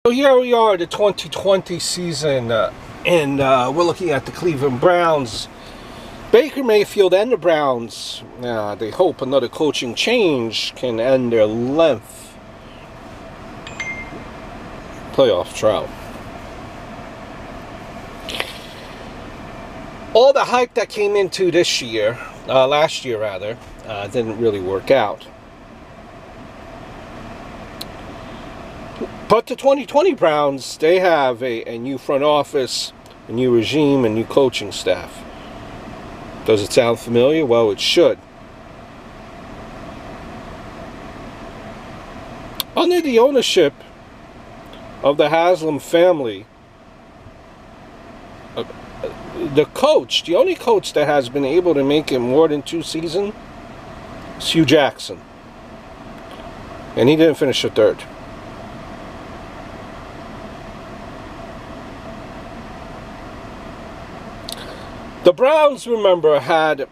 So here we are, the 2020 season, and we're looking at the Cleveland Browns. Baker Mayfield and the Browns, they hope another coaching change can end their length playoff drought. All the hype that came into this year, last year rather, didn't really work out. But the 2020 Browns, they have a new front office, a new regime, a new coaching staff. Does it sound familiar? Well, it should. Under the ownership of the Haslam family, the only coach that has been able to make it more than 2 seasons is Hugh Jackson. And he didn't finish a third. The Browns, remember, had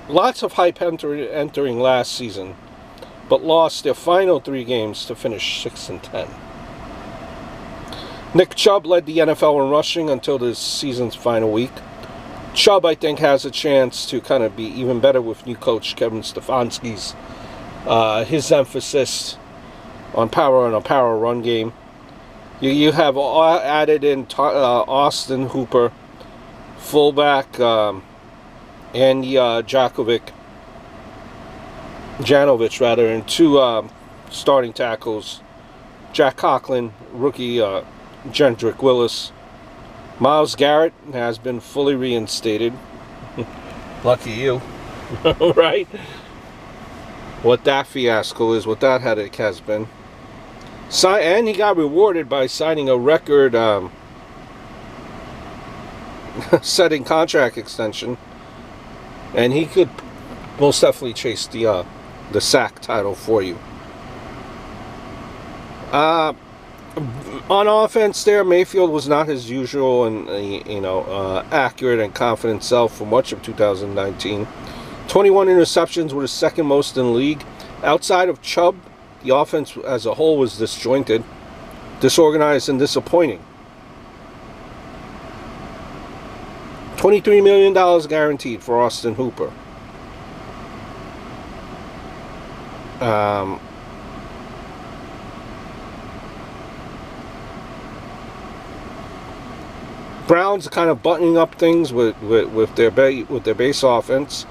lots of hype entering last season, but lost their final 3 games to finish 6-10. Nick Chubb led the NFL in rushing until this season's final week. Chubb, I think, has a chance to kind of be even better with new coach Kevin Stefanski's his emphasis on power and a power run game. You have added in Austin Hooper, fullback, and Janovich, and 2 starting tackles, Jack Conklin, rookie Jedrick Willis. Myles Garrett has been fully reinstated. Lucky you. Right? What that fiasco is, what that headache has been. And he got rewarded by signing a record setting contract extension, and he could most definitely chase the sack title for you. On offense there, Mayfield was not his usual and accurate and confident self for much of 2019. 21 interceptions were the second most in the league. Outside of Chubb, the offense as a whole was disjointed, disorganized, and disappointing. $23 million guaranteed for Austin Hooper. Browns are kind of buttoning up things with their base offense.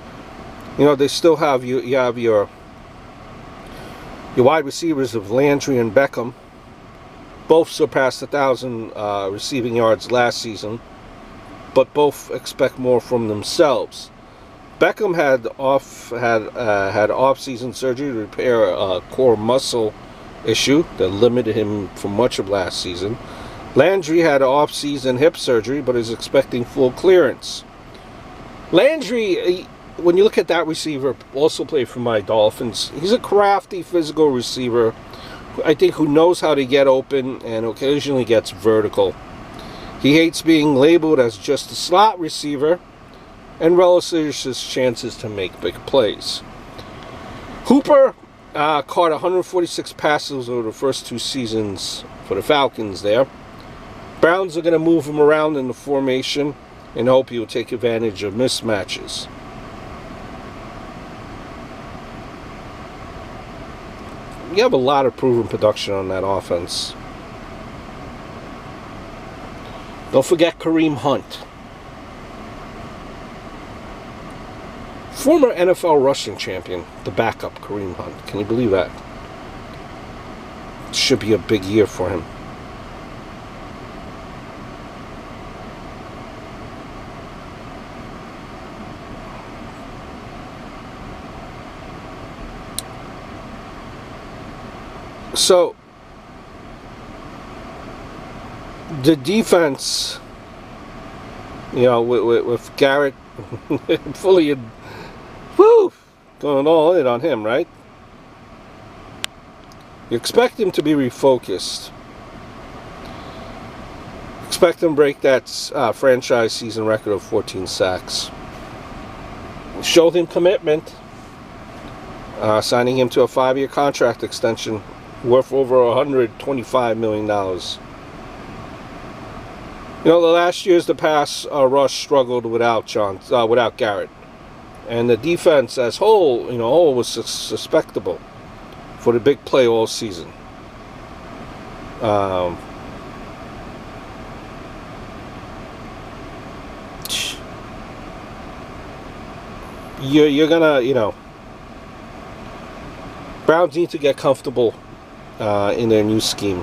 They still have you have your wide receivers of Landry and Beckham. Both surpassed 1,000 receiving yards last season, but both expect more from themselves. Beckham had off-season surgery to repair a core muscle issue that limited him for much of last season. Landry had off-season hip surgery, but is expecting full clearance. Landry, when you look at that receiver, also played for my Dolphins. He's a crafty, physical receiver, I think, who knows how to get open and occasionally gets vertical. He hates being labeled as just a slot receiver and relishes his chances to make big plays. Hooper caught 146 passes over the first 2 seasons for the Falcons there. Browns are going to move him around in the formation and hope he will take advantage of mismatches. You have a lot of proven production on that offense. Don't forget Kareem Hunt. Former NFL rushing champion, the backup Kareem Hunt. Can you believe that? Should be a big year for him. So, the defense, with Garrett fully, going all in on him, right? You expect him to be refocused. Expect him to break that franchise season record of 14 sacks. Showed him commitment. signing him to a 5-year contract extension worth over $125 million. You know, the last years, the pass rush struggled without Garrett, and the defense as whole, was suspectable for the big play all season. You're gonna, Browns need to get comfortable in their new scheme.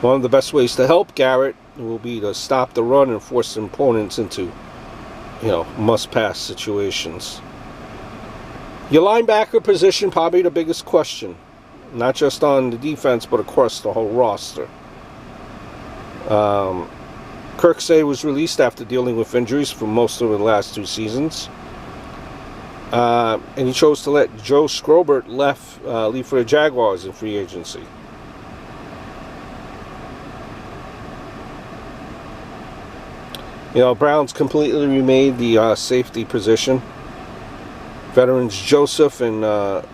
One of the best ways to help Garrett will be to stop the run and force opponents into, must-pass situations. Your linebacker position, probably the biggest question. Not just on the defense, but across the whole roster. Kirksey was released after dealing with injuries for most of the last 2 seasons. And he chose to let Joe Scrobert leave for the Jaguars in free agency. Browns completely remade the safety position. Veterans Joseph and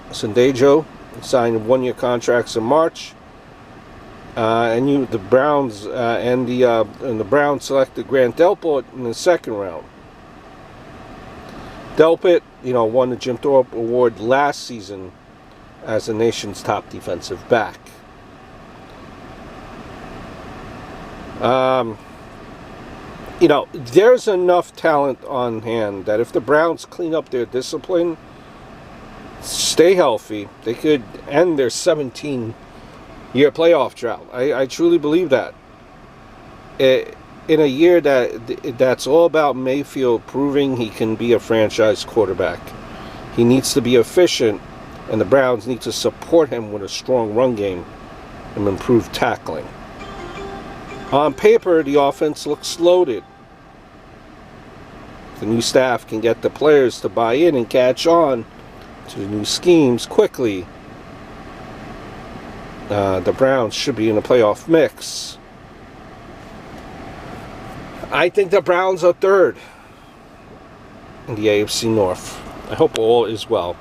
Sendejo signed 1-year contracts in March. And the Browns selected Grant Delpit in the 2nd round. Delpit, won the Jim Thorpe Award last season as the nation's top defensive back. There's enough talent on hand that if the Browns clean up their discipline, stay healthy, they could end their 17-year playoff drought. I truly believe that. In a year that's all about Mayfield proving he can be a franchise quarterback. He needs to be efficient, and the Browns need to support him with a strong run game and improved tackling. On paper, the offense looks loaded. The new staff can get the players to buy in and catch on to the new schemes quickly. The Browns should be in a playoff mix. I think the Browns are 3rd in the AFC North. I hope all is well.